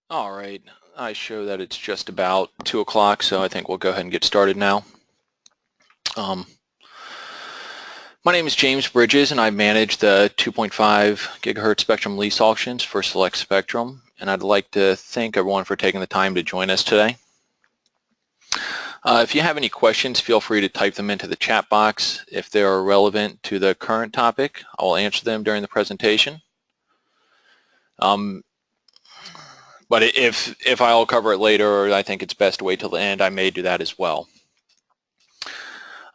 All right, I show that it's just about 2 o'clock, so I think we'll go ahead and get started now. My name is James Bridges, and I manage the 2.5 gigahertz spectrum lease auctions for Select Spectrum, and I'd like to thank everyone for taking the time to join us today. If you have any questions, feel free to type them into the chat box. If they are relevant to the current topic, I will answer them during the presentation. But if I'll cover it later, or I think it's best to wait till the end, I may do that as well.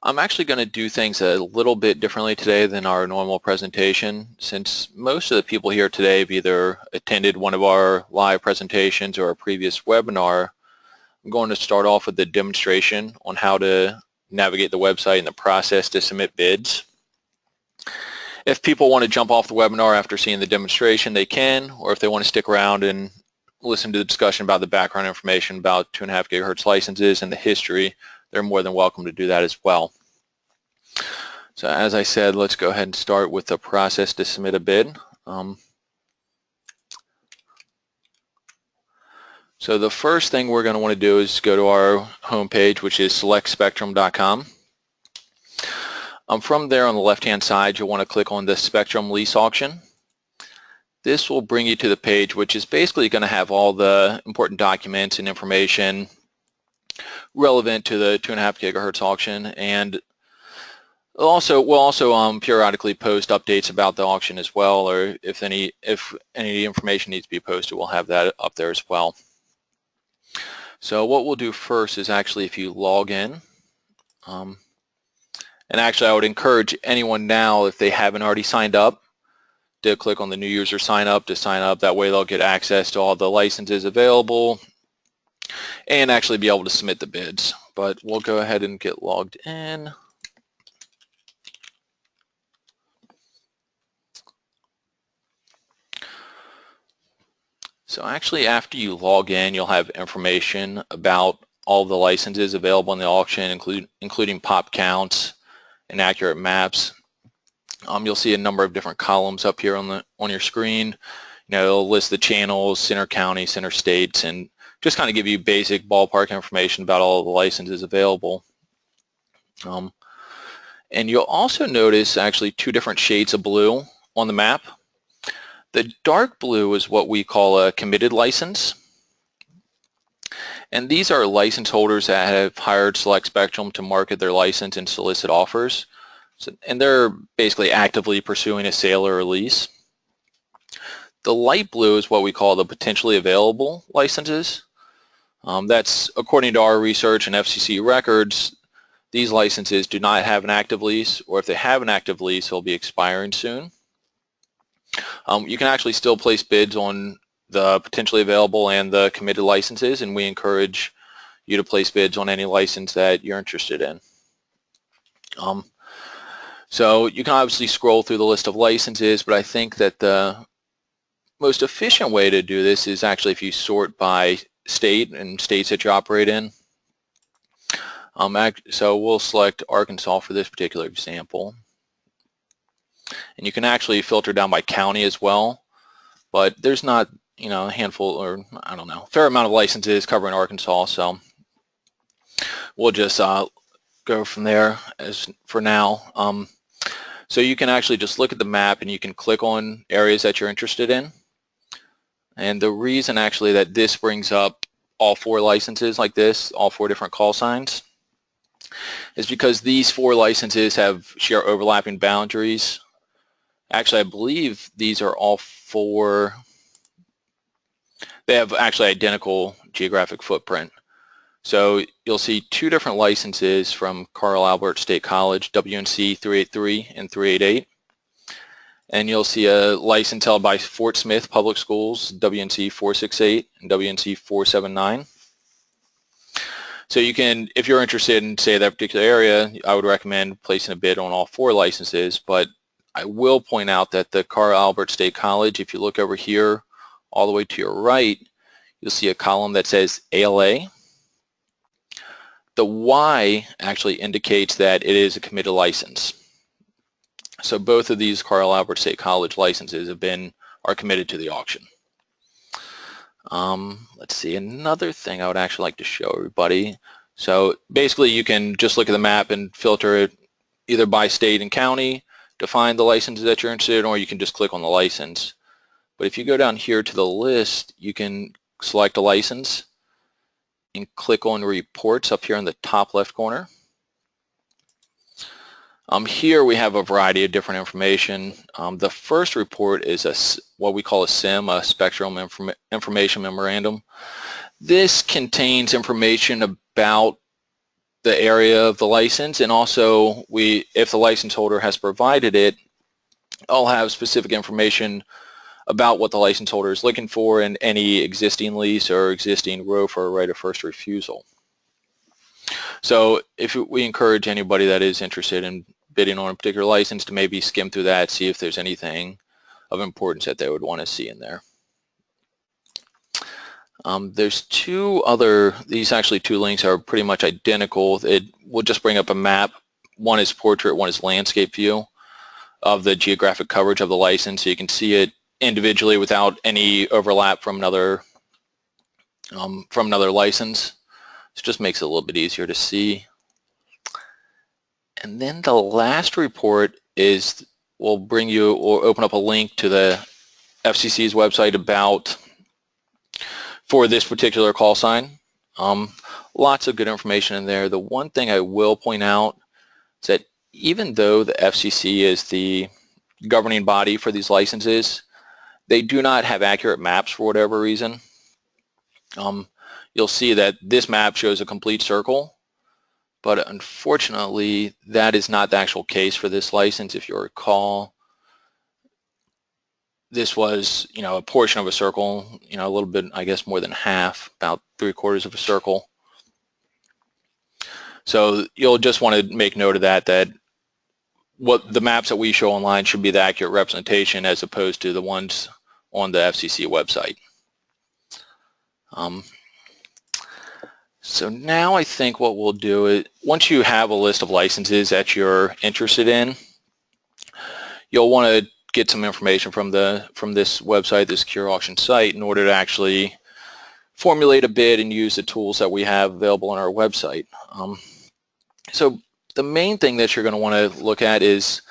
I'm actually going to do things a little bit differently today than our normal presentation. Since most of the people here today have either attended one of our live presentations or a previous webinar, I'm going to start off with the demonstration on how to navigate the website and the process to submit bids. If people want to jump off the webinar after seeing the demonstration, they can, or if they want to stick around and listen to the discussion about the background information about 2.5 gigahertz licenses and the history, they're more than welcome to do that as well. So as I said, let's go ahead and start with the process to submit a bid. So the first thing we're going to want to do is go to our homepage, which is selectspectrum.com. From there on the left-hand side, you'll want to click on the Spectrum Lease Auction. This will bring you to the page, which is basically going to have all the important documents and information relevant to the 2.5 gigahertz auction, and we'll also periodically post updates about the auction as well, or if any information needs to be posted, we'll have that up there as well. So what we'll do first is actually if you log in, and actually I would encourage anyone now, if they haven't already signed up, to click on the new user sign up to sign up. That way they'll get access to all the licenses available and actually be able to submit the bids. But we'll go ahead and get logged in. So actually after you log in, you'll have information about all the licenses available in the auction, including pop counts and accurate maps. You'll see a number of different columns up here on your screen. You know, it'll list the channels, center county, center states, and just kind of give you basic ballpark information about all of the licenses available. And you'll also notice actually two different shades of blue on the map. The dark blue is what we call a committed license. And these are license holders that have hired Select Spectrum to market their license and solicit offers. And they're basically actively pursuing a sale or a lease. The light blue is what we call the potentially available licenses. That's according to our research and FCC records. These licenses do not have an active lease, or if they have an active lease, they'll be expiring soon. You can actually still place bids on the potentially available and the committed licenses, and we encourage you to place bids on any license that you're interested in. So you can obviously scroll through the list of licenses, but I think that the most efficient way to do this is actually if you sort by state and states that you operate in. So we'll select Arkansas for this particular example. And you can actually filter down by county as well, but there's not, you know, a handful, or I don't know, fair amount of licenses covering Arkansas, so we'll just go from there as for now. So you can actually just look at the map and you can click on areas that you're interested in. And the reason actually that this brings up all 4 licenses like this, all 4 different call signs, is because these 4 licenses share overlapping boundaries. Actually, I believe these are all 4, they have actually identical geographic footprint. So you'll see 2 different licenses from Carl Albert State College, WNC 383 and 388. And you'll see a license held by Fort Smith Public Schools, WNC 468 and WNC 479. So you can, if you're interested in, say, that particular area, I would recommend placing a bid on all 4 licenses. But I will point out that the Carl Albert State College, if you look over here all the way to your right, you'll see a column that says ALA. The Y actually indicates that it is a committed license. So both of these Carl Albert State College licenses are committed to the auction. Let's see, another thing I would actually like to show everybody. So basically you can just look at the map and filter it either by state and county to find the licenses that you're interested in, or you can just click on the license. But if you go down here to the list, you can select a license and click on reports up here in the top left corner. Here we have a variety of different information. The first report is what we call a SIM, a Spectrum Information Memorandum. This contains information about the area of the license, and also if the license holder has provided it, I'll have specific information about what the license holder is looking for and any existing lease or existing ROFR or right of first refusal. So we encourage anybody that is interested in bidding on a particular license to maybe skim through that, see if there's anything of importance that they would want to see in there. There's these actually two links are pretty much identical. It will just bring up a map. One is portrait, one is landscape view of the geographic coverage of the license, so you can see it individually without any overlap from another license. It just makes it a little bit easier to see. And then the last report will bring you or open up a link to the FCC's website for this particular call sign. Lots of good information in there. The one thing I will point out is that even though the FCC is the governing body for these licenses, they do not have accurate maps for whatever reason. You'll see that this map shows a complete circle, but unfortunately that is not the actual case for this license. If you recall, this was a portion of a circle, a little bit, I guess more than half, about 3/4 of a circle. So you'll just want to make note of that what the maps that we show online should be the accurate representation as opposed to the ones on the FCC website. So now I think what we'll do is, once you have a list of licenses that you're interested in, you'll want to get some information from this website, this secure auction site, in order to actually formulate a bid and use the tools that we have available on our website. So the main thing that you're going to want to look at is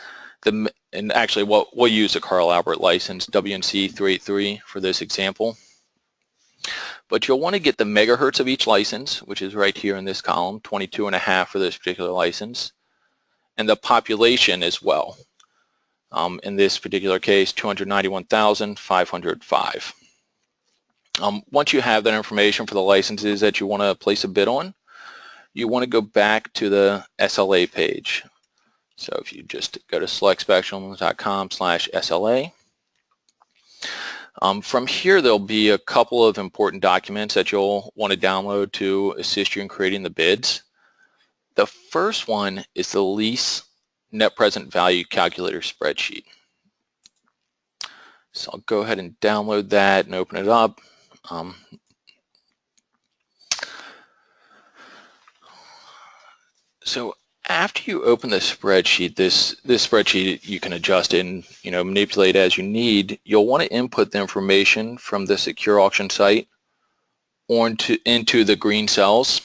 and actually we'll use the Carl Albert license, WNC 383 for this example. But you'll want to get the megahertz of each license, which is right here in this column, 22.5 for this particular license, and the population as well. In this particular case, 291,505. Once you have that information for the licenses that you want to place a bid on, you want to go back to the SLA page. So if you just go to selectspectrum.com/SLA, from here there'll be a couple of important documents that you'll want to download to assist you in creating the bids. The first one is the Lease Net Present Value Calculator spreadsheet. So I'll go ahead and download that and open it up. So after you open the spreadsheet, this spreadsheet, you can adjust it and manipulate as you need. You'll want to input the information from the secure auction site into the green cells.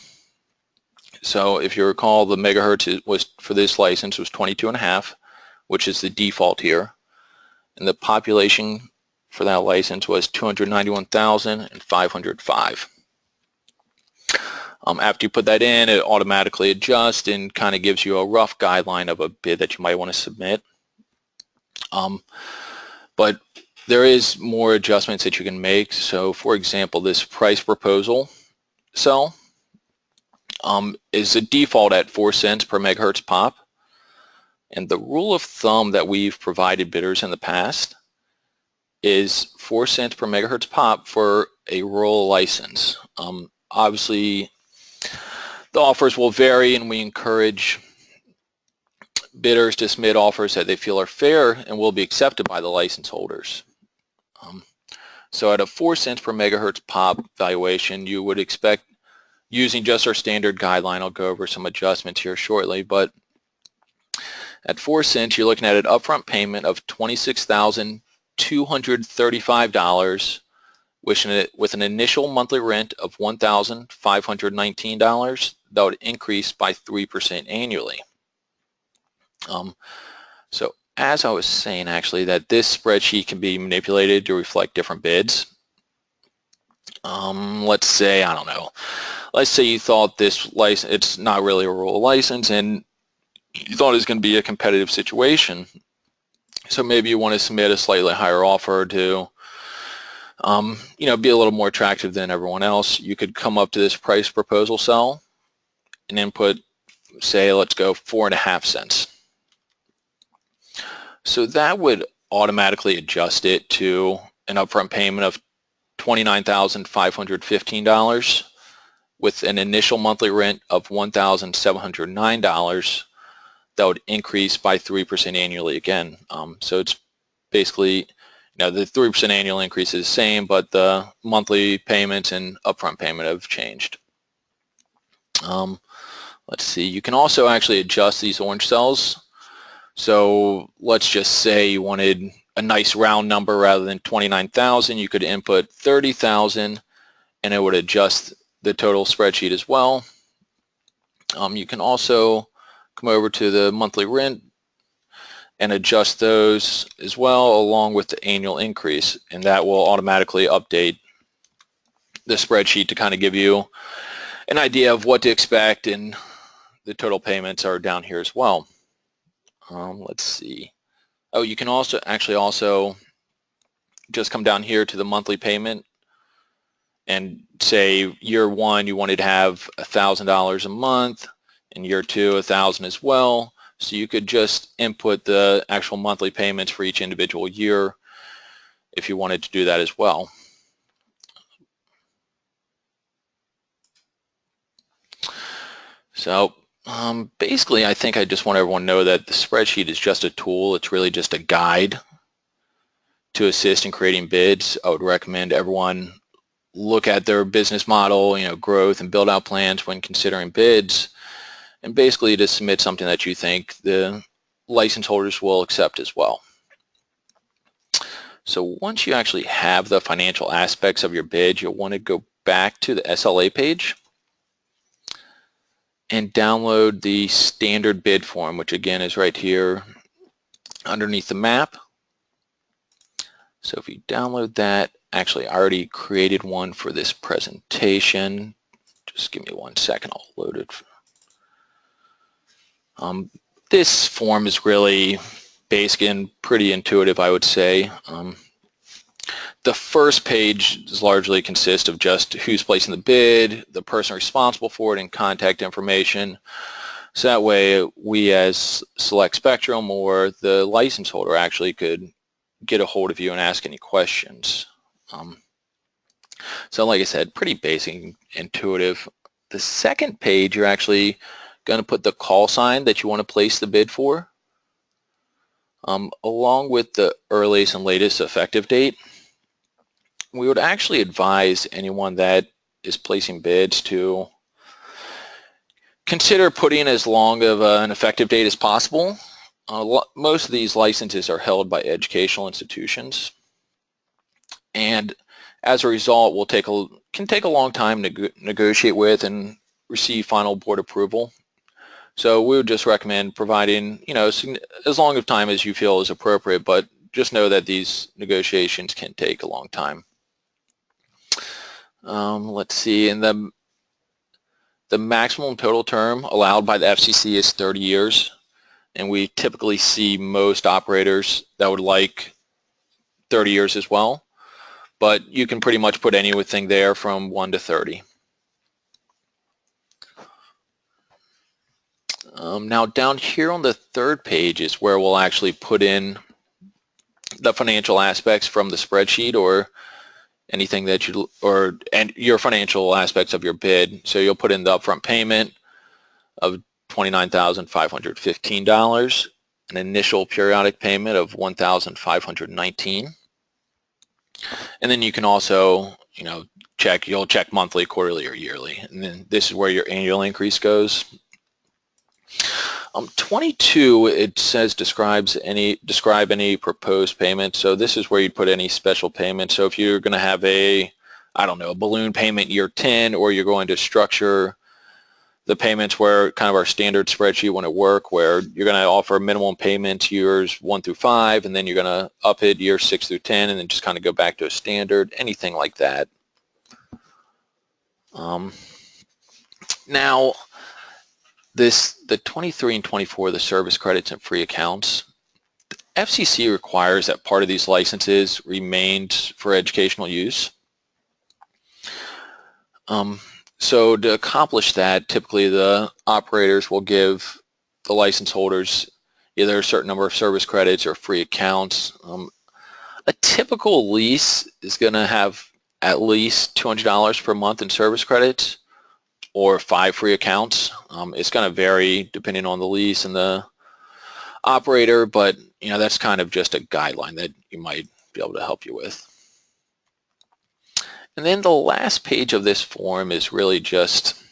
So if you recall, the megahertz for this license was 22.5, which is the default here, and the population for that license was 291,505. After you put that in, it automatically adjusts and kind of gives you a rough guideline of a bid that you might want to submit. But there is more adjustments that you can make. So for example, this price proposal cell is a default at 4 cents per megahertz pop. And the rule of thumb that we've provided bidders in the past is 4 cents per megahertz pop for a rural license. Obviously, the offers will vary, and we encourage bidders to submit offers that they feel are fair and will be accepted by the license holders. So at a 4 cents per megahertz pop valuation, you would expect, using just our standard guideline, I'll go over some adjustments here shortly, but at 4 cents, you're looking at an upfront payment of $26,235 with an initial monthly rent of $1,519 that would increase by 3% annually. So as I was saying, actually, that this spreadsheet can be manipulated to reflect different bids. Let's say, I don't know, let's say you thought this license, it's not really a rural license, and you thought it was going to be a competitive situation. So maybe you want to submit a slightly higher offer to, be a little more attractive than everyone else. You could come up to this price proposal cell and input, say, let's go 4.5 cents. So that would automatically adjust it to an upfront payment of $29,515 with an initial monthly rent of $1,709 that would increase by 3% annually again. So it's basically, the 3% annual increase is the same, but the monthly payments and upfront payment have changed. Let's see, you can also actually adjust these orange cells. So let's just say you wanted a nice round number rather than 29,000, you could input 30,000 and it would adjust the total spreadsheet as well. You can also come over to the monthly rent and adjust those as well along with the annual increase, and that will automatically update the spreadsheet to kind of give you an idea of what to expect, and the total payments are down here as well. Let's see. Oh, you can also just come down here to the monthly payment and say year one you wanted to have $1,000 a month, and year two $1,000 as well. So you could just input the actual monthly payments for each individual year if you wanted to do that as well. So basically, I think I just want everyone to know that the spreadsheet is just a tool. It's really just a guide to assist in creating bids. I would recommend everyone look at their business model, growth and build out plans when considering bids, and basically to submit something that you think the license holders will accept as well. So once you actually have the financial aspects of your bid, you'll want to go back to the SLA page and download the standard bid form, which again is right here underneath the map. So if you download that, actually I already created one for this presentation. Just give me 1 second, I'll load it. This form is really basic and pretty intuitive, I would say. The first page largely consists of just who's placing the bid, the person responsible for it, and contact information. So that way we as Select Spectrum or the license holder actually could get a hold of you and ask any questions. So like I said, pretty basic and intuitive. The second page, you're actually going to put the call sign that you want to place the bid for, along with the earliest and latest effective date. We would actually advise anyone that is placing bids to consider putting as long of an effective date as possible. Most of these licenses are held by educational institutions, and as a result can take a long time to negotiate with and receive final board approval. So we would just recommend providing as long of time as you feel is appropriate, but just know that these negotiations can take a long time. Let's see, and the maximum total term allowed by the FCC is 30 years, and we typically see most operators that would like 30 years as well, but you can pretty much put anything there from 1 to 30. Now down here on the third page is where we'll actually put in the financial aspects from the spreadsheet, or anything that and your financial aspects of your bid. So you'll put in the upfront payment of $29,515, an initial periodic payment of $1,519, and then you can also you'll check monthly, quarterly, or yearly, and then this is where your annual increase goes. 22, it says describe any proposed payment. So this is where you'd put any special payment. So if you're going to have a I don't know, a balloon payment year 10, or you're going to structure the payments where kind of our standard spreadsheet wouldn't work, where you're going to offer minimum payments years 1 through 5, and then you're going to up it years 6 through 10, and then just kind of go back to a standard, anything like that. Now, the 23 and 24, the service credits and free accounts, FCC requires that part of these licenses remains for educational use. So to accomplish that, typically the operators will give the license holders either a certain number of service credits or free accounts. A typical lease is going to have at least $200 per month in service credits or 5 free accounts. It's going to vary depending on the lease and the operator, but that's kind of just a guideline that you might be able to help you with. And then the last page of this form is really just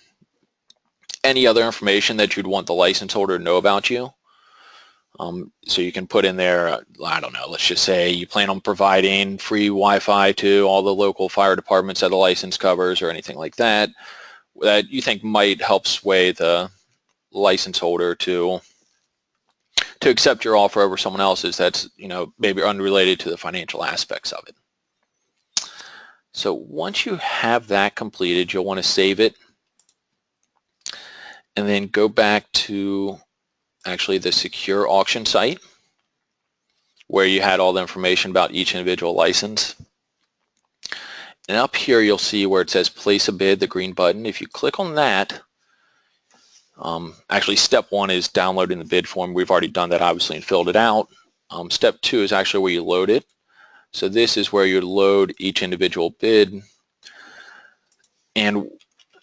any other information that you'd want the license holder to know about you. So you can put in there, I don't know, let's just say you plan on providing free Wi-Fi to all the local fire departments that the license covers, or anything like that that you think might help sway the license holder to accept your offer over someone else's that's maybe unrelated to the financial aspects of it. So once you have that completed, you'll want to save it and then go back to actually the secure auction site where you had all the information about each individual license. And up here you'll see where it says place a bid, the green button. If you click on that, actually step 1 is downloading the bid form. We've already done that obviously and filled it out. Step 2 is actually where you load it. So this is where you load each individual bid. And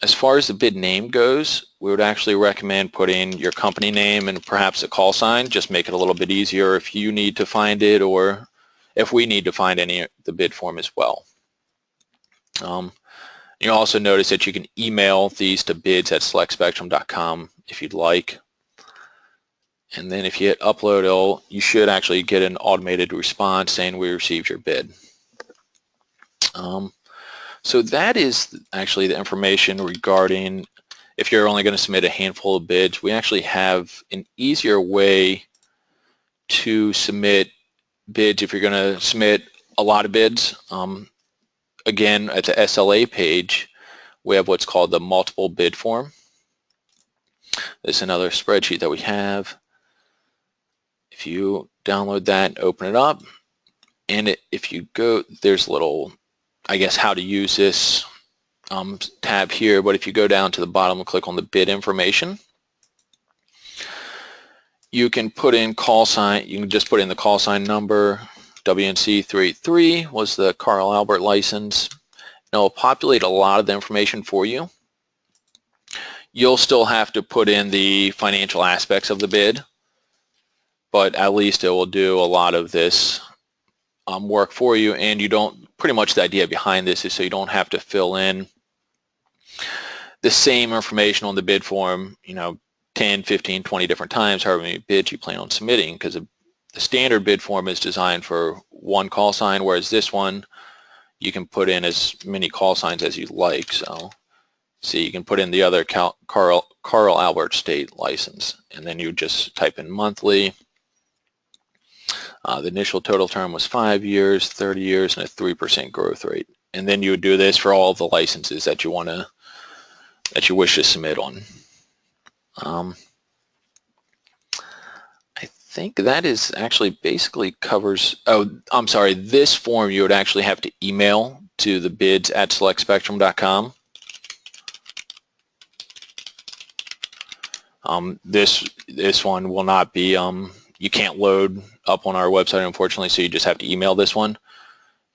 as far as the bid name goes, we would actually recommend putting your company name and perhaps a call sign. Just make it a little bit easier if you need to find it, or if we need to find any of the bid form as well. You'll also notice that you can email these to bids@selectspectrum.com if you'd like. And then if you hit upload, you should actually get an automated response saying we received your bid. So that is actually the information regarding if you're only going to submit a handful of bids. We actually have an easier way to submit bids if you're going to submit a lot of bids. Again, at the SLA page, we have what's called the multiple bid form. This is another spreadsheet that we have. If you download that and open it up, and if you go, there's a little, I guess, how to use this tab here, but if you go down to the bottom and click on the bid information, you can put in call sign, you can just put in the call sign number. WNC 383 was the Carl Albert license. And it'll populate a lot of the information for you. You'll still have to put in the financial aspects of the bid, but at least it will do a lot of this work for you, and you don't, pretty much the idea behind this is so you don't have to fill in the same information on the bid form, 10, 15, 20 different times, however many bids you plan on submitting, because the standard bid form is designed for one call sign, whereas this one you can put in as many call signs as you like. So see, you can put in the other Carl Albert state license, and then you just type in monthly. The initial total term was 5 years, 30 years, and a 3% growth rate. And then you would do this for all of the licenses that you wish to submit on. I think that is actually basically covers, oh, I'm sorry, this form you would actually have to email to the bids@selectspectrum.com. This one will not be, you can't load up on our website, unfortunately, so you just have to email this one.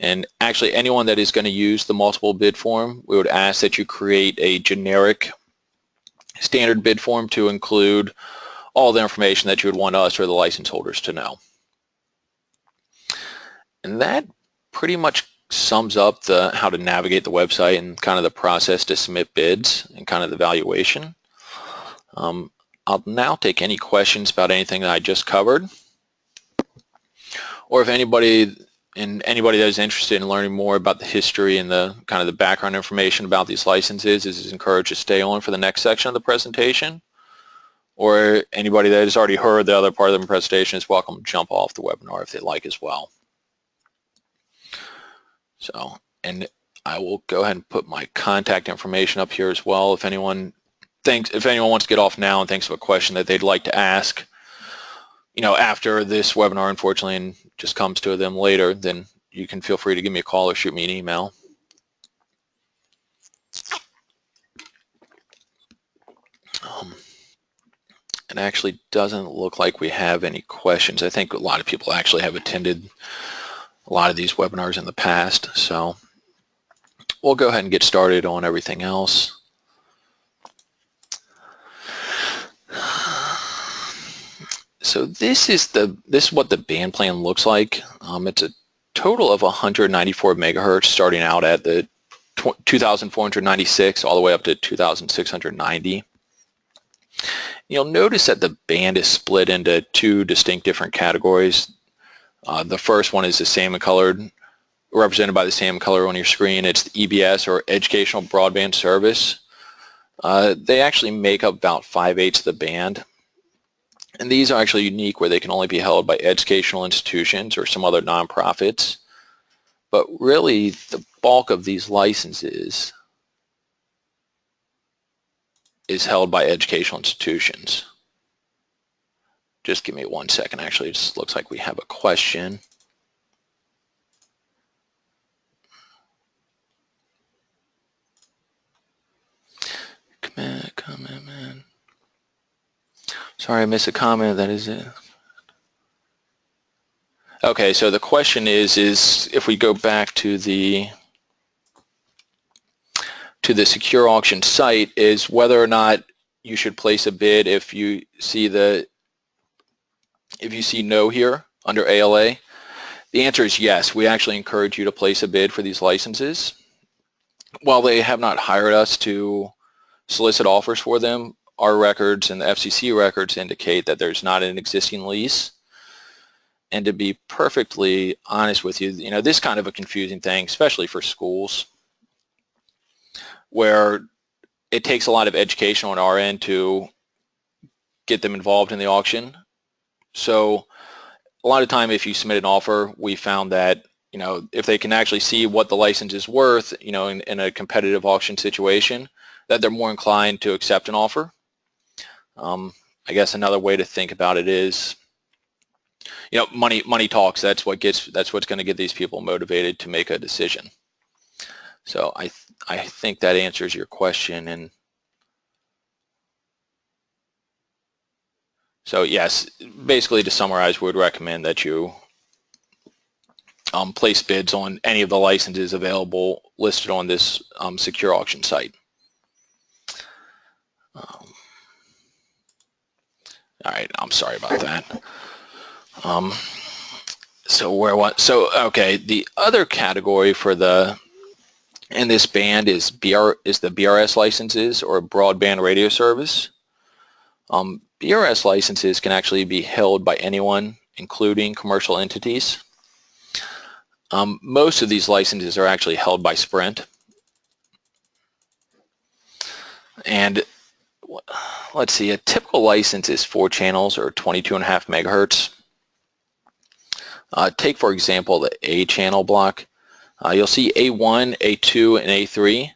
And actually, anyone that is going to use the multiple bid form, we would ask that you create a generic standard bid form to include all the information that you would want us or the license holders to know. And that pretty much sums up how to navigate the website and kind of the process to submit bids and kind of the valuation. I'll now take any questions about anything that I just covered, or if anybody And anybody that is interested in learning more about the history and the kind of the background information about these licenses is encouraged to stay on for the next section of the presentation. Or anybody that has already heard the other part of the presentation is welcome to jump off the webinar if they like as well. So, and I will go ahead and put my contact information up here as well. If anyone wants to get off now and thinks of a question that they'd like to ask, after this webinar, unfortunately, and just comes to them later, then you can feel free to give me a call or shoot me an email. It actually doesn't look like we have any questions. I think a lot of people actually have attended a lot of these webinars in the past, so we'll go ahead and get started on everything else. So this is what the band plan looks like. It's a total of 194 megahertz, starting out at the 2,496 all the way up to 2,690. You'll notice that the band is split into two distinct different categories. The first one is the salmon colored, represented by the salmon color on your screen. It's the EBS, or Educational Broadband Service. They actually make up about 5/8 of the band. And these are actually unique, where they can only be held by educational institutions or some other nonprofits. But really, the bulk of these licenses is held by educational institutions. Just give me 1 second. Actually, it just looks like we have a question. Comment, man. Sorry, I missed a comment. That is it. Okay, so the question is if we go back to the secure auction site, is whether or not you should place a bid if you see no here under ALA. The answer is yes. We actually encourage you to place a bid for these licenses. While they have not hired us to solicit offers for them, our records and the FCC records indicate that there's not an existing lease. And to be perfectly honest with you, this kind of a confusing thing, especially for schools, where it takes a lot of education on our end to get them involved in the auction. So a lot of time, if you submit an offer, we found that if they can actually see what the license is worth, in a competitive auction situation, that they're more inclined to accept an offer. I guess another way to think about it is, money talks. That's what's going to get these people motivated to make a decision. So I think that answers your question. And so yes, basically to summarize, we would recommend that you place bids on any of the licenses available listed on this secure auction site. All right, I'm sorry about that. Okay, the other category in this band is the BRS licenses, or broadband radio service. BRS licenses can actually be held by anyone, including commercial entities. Most of these licenses are actually held by Sprint. And let's see, a typical license is 4 channels, or 22.5 megahertz. Take, for example, the A channel block. You'll see A1, A2, and A3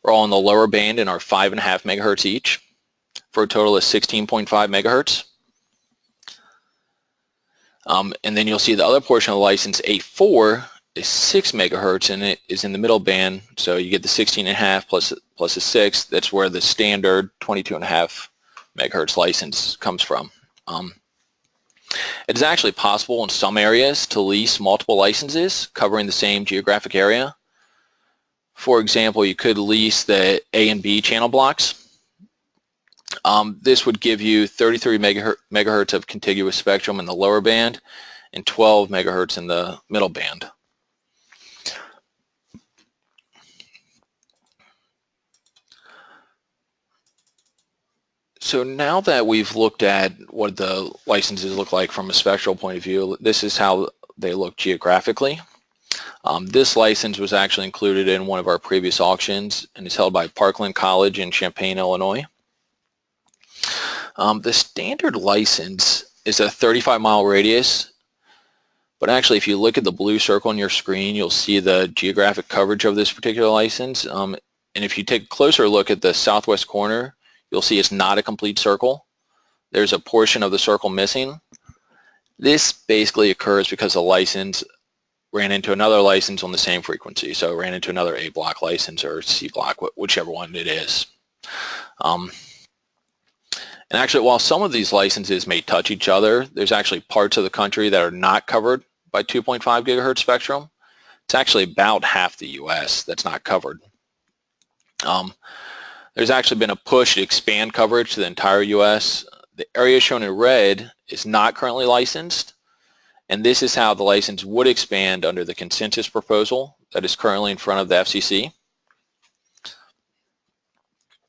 are all in the lower band and are 5.5 megahertz each, for a total of 16.5 megahertz. And then you'll see the other portion of the license, A4, is 6 megahertz, and it is in the middle band. So you get the 16.5 plus a 6. That's where the standard 22.5 megahertz license comes from. It is actually possible in some areas to lease multiple licenses covering the same geographic area. For example, you could lease the A and B channel blocks. This would give you 33 megahertz of contiguous spectrum in the lower band and 12 megahertz in the middle band. So now that we've looked at what the licenses look like from a spectral point of view, this is how they look geographically. This license was actually included in one of our previous auctions and is held by Parkland College in Champaign, Illinois. The standard license is a 35-mile radius, but actually if you look at the blue circle on your screen, you'll see the geographic coverage of this particular license. And if you take a closer look at the southwest corner, you'll see it's not a complete circle. There's a portion of the circle missing. This basically occurs because the license ran into another license on the same frequency. So it ran into another A block license or C block, whichever one it is. And actually, while some of these licenses may touch each other, there's actually parts of the country that are not covered by 2.5 gigahertz spectrum. It's actually about half the US that's not covered. There's actually been a push to expand coverage to the entire US. The area shown in red is not currently licensed, and this is how the license would expand under the consensus proposal that is currently in front of the FCC.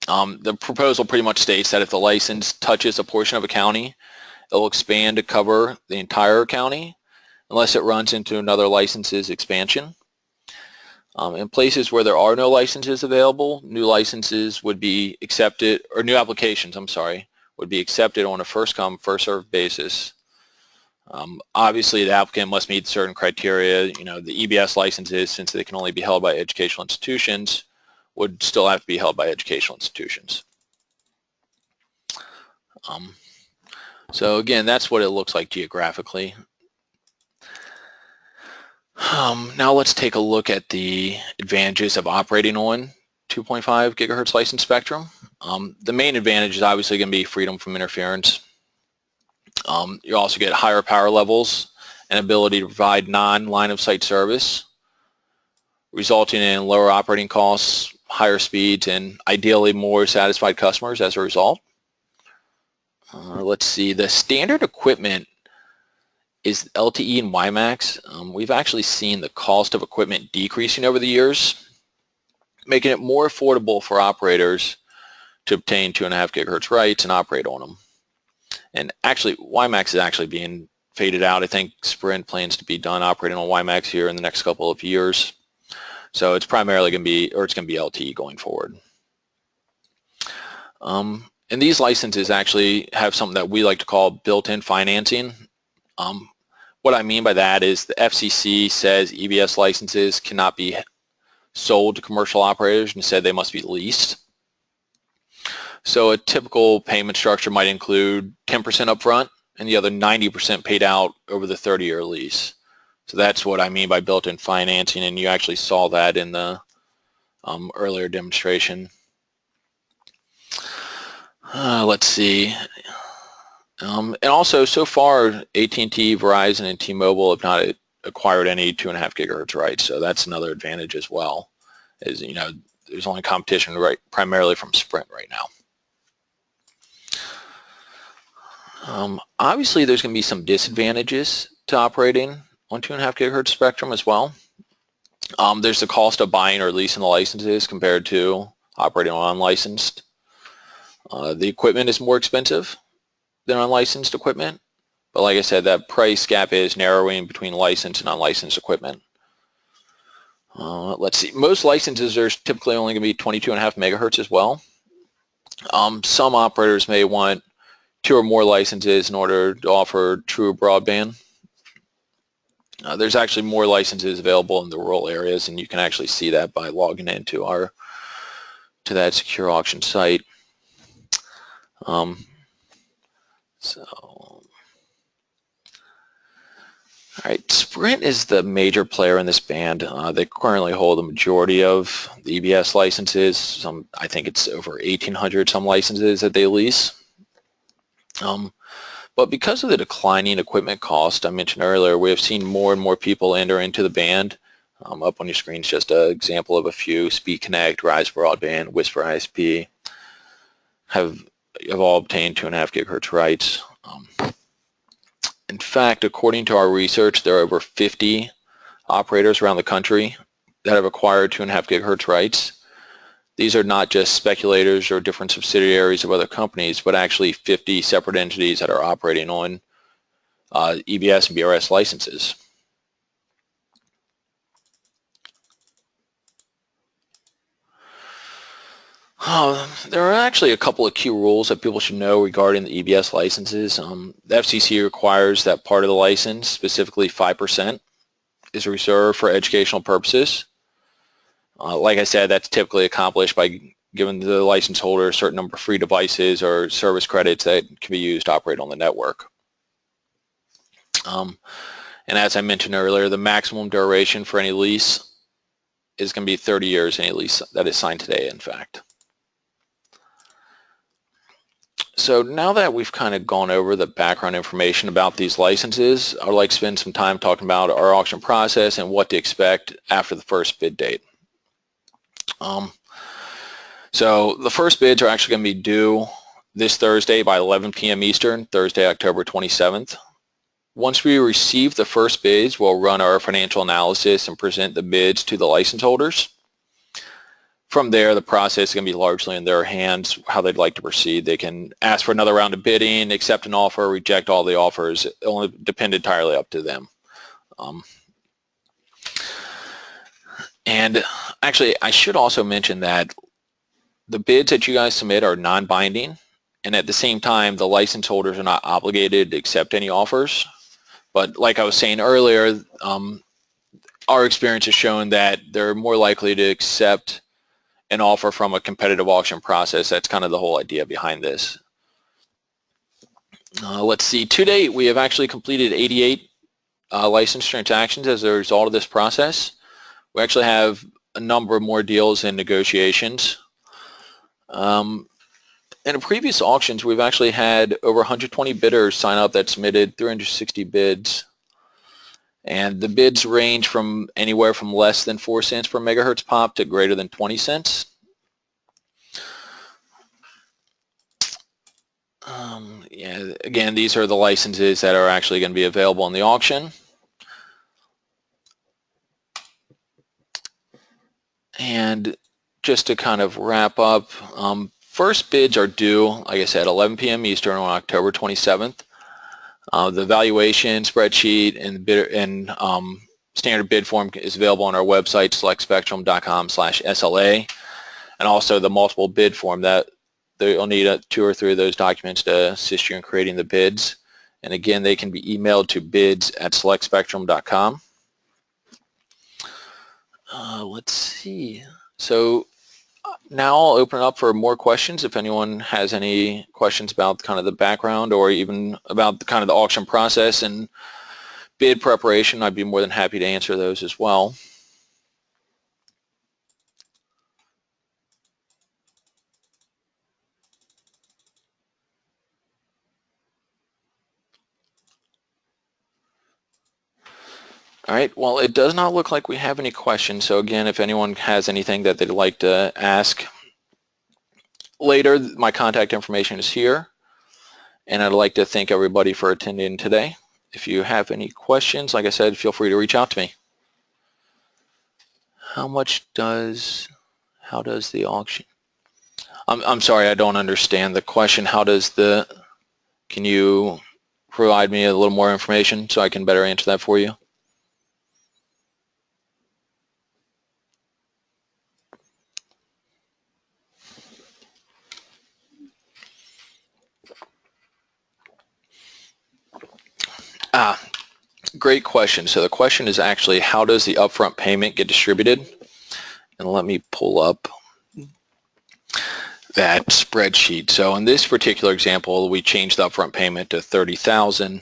The proposal pretty much states that if the license touches a portion of a county, it will expand to cover the entire county unless it runs into another license's expansion. In places where there are no licenses available, new licenses would be accepted, or new applications, I'm sorry, would be accepted on a first-come, first-served basis. Obviously, the applicant must meet certain criteria. You know, the EBS licenses, since they can only be held by educational institutions, would still have to be held by educational institutions. So again, that's what it looks like geographically. Now let's take a look at the advantages of operating on 2.5 gigahertz license spectrum. The main advantage is obviously going to be freedom from interference. You also get higher power levels and ability to provide non-line of sight service, resulting in lower operating costs, higher speeds, and ideally more satisfied customers as a result. Let's see, the standard equipment is LTE and WiMAX. We've actually seen the cost of equipment decreasing over the years, making it more affordable for operators to obtain 2.5 gigahertz rights and operate on them. And actually, WiMAX is actually being faded out. I think Sprint plans to be done operating on WiMAX here in the next couple of years. So it's primarily going to be, or it's going to be LTE going forward. And these licenses actually have something that we like to call built-in financing. What I mean by that is the FCC says EBS licenses cannot be sold to commercial operators, instead they must be leased. So a typical payment structure might include 10% upfront and the other 90% paid out over the 30-year lease. So that's what I mean by built-in financing, and you actually saw that in the earlier demonstration. Let's see. And also, so far, AT&T, Verizon, and T-Mobile have not acquired any 2.5 gigahertz rights, so that's another advantage as well. Is, you know, there's only competition primarily from Sprint right now. Obviously, there's going to be some disadvantages to operating on 2.5 gigahertz spectrum as well. There's the cost of buying or leasing the licenses compared to operating on unlicensed. The equipment is more expensive than unlicensed equipment, but like I said, that price gap is narrowing between licensed and unlicensed equipment. Let's see, most licenses are typically only going to be 22.5 megahertz as well. Some operators may want 2 or more licenses in order to offer true broadband. There's actually more licenses available in the rural areas, and you can actually see that by logging into that secure auction site. All right, Sprint is the major player in this band. They currently hold the majority of the EBS licenses. I think it's over 1,800 some licenses that they lease. But because of the declining equipment cost I mentioned earlier, we have seen more and more people enter into the band. Up on your screen is just an example of a few. Speed Connect, Rise Broadband, Whisper ISP have all obtained 2.5 gigahertz rights. In fact, according to our research, there are over 50 operators around the country that have acquired 2.5 gigahertz rights. These are not just speculators or different subsidiaries of other companies, but actually 50 separate entities that are operating on EBS and BRS licenses. There are actually a couple of key rules that people should know regarding the EBS licenses. The FCC requires that part of the license, specifically 5%, is reserved for educational purposes. Like I said, that's typically accomplished by giving the license holder a certain number of free devices or service credits that can be used to operate on the network. And as I mentioned earlier, the maximum duration for any lease is going to be 30 years, any lease that is signed today, in fact. So now that we've kind of gone over the background information about these licenses, I'd like to spend some time talking about our auction process and what to expect after the first bid date. So the first bids are actually going to be due this Thursday by 11 p.m. Eastern, Thursday, October 27th. Once we receive the first bids, we'll run our financial analysis and present the bids to the license holders. From there, the process is going to be largely in their hands, how they'd like to proceed. They can ask for another round of bidding, accept an offer, reject all the offers. It only depend entirely up to them. And actually, I should also mention that the bids that you guys submit are non-binding, and at the same time, the license holders are not obligated to accept any offers. But like I was saying earlier, our experience has shown that they're more likely to accept an offer from a competitive auction process. That's kind of the whole idea behind this. Let's see, to date, we have actually completed 88 license transactions as a result of this process. We actually have a number of more deals in negotiations. In previous auctions, we've actually had over 120 bidders sign up that submitted 360 bids. And the bids range from anywhere from less than 4 cents per megahertz pop to greater than 20 cents. Yeah, again, these are the licenses that are actually going to be available in the auction. And just to kind of wrap up, first bids are due, like I said, 11 p.m. Eastern on October 27th. The valuation spreadsheet and standard bid form is available on our website, selectspectrum.com/SLA, and also the multiple bid form that you'll need 2 or 3 of those documents to assist you in creating the bids. And again, they can be emailed to bids@selectspectrum.com. Let's see. So now I'll open it up for more questions. If anyone has any questions about kind of the background or even about the kind of the auction process and bid preparation, I'd be more than happy to answer those as well. All right, well, it does not look like we have any questions. So again, if anyone has anything that they'd like to ask later, my contact information is here. And I'd like to thank everybody for attending today. If you have any questions, like I said, feel free to reach out to me. How does the auction? I'm sorry, I don't understand the question. Can you provide me a little more information so I can better answer that for you? Great question. So the question is actually, how does the upfront payment get distributed? And let me pull up that spreadsheet. So in this particular example, we changed the upfront payment to $30,000.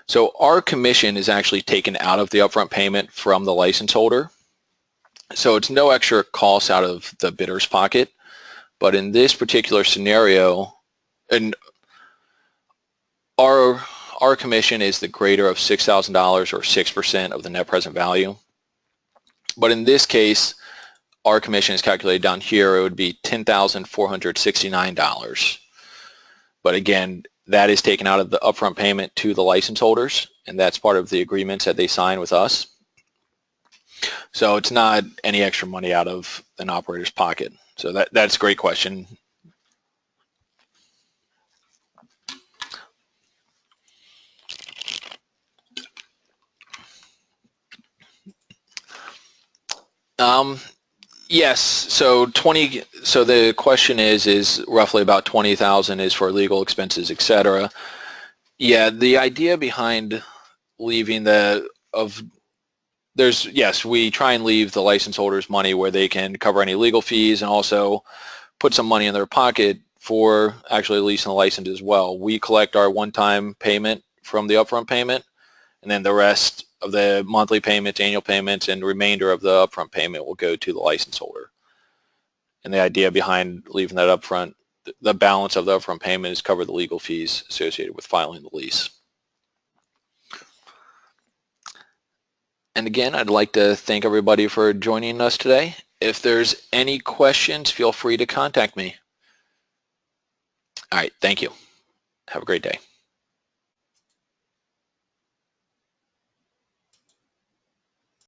So our commission is actually taken out of the upfront payment from the license holder. So it's no extra cost out of the bidder's pocket. But in this particular scenario, and our commission is the greater of $6,000 or 6% of the net present value. But in this case, our commission is calculated down here. It would be $10,469. But again, that is taken out of the upfront payment to the license holders, and that's part of the agreements that they sign with us. So it's not any extra money out of an operator's pocket. So that's a great question. Yes, so the question is roughly about 20,000 is for legal expenses, etc. Yeah, the idea behind leaving yes, we try and leave the license holders money where they can cover any legal fees and also put some money in their pocket for actually leasing the license as well. We collect our one-time payment from the upfront payment, and then the rest of the monthly payments, annual payments, and the remainder of the upfront payment will go to the license holder. And the idea behind leaving that upfront, the balance of the upfront payment is cover the legal fees associated with filing the lease. And again, I'd like to thank everybody for joining us today. If there's any questions, feel free to contact me. All right, thank you. Have a great day.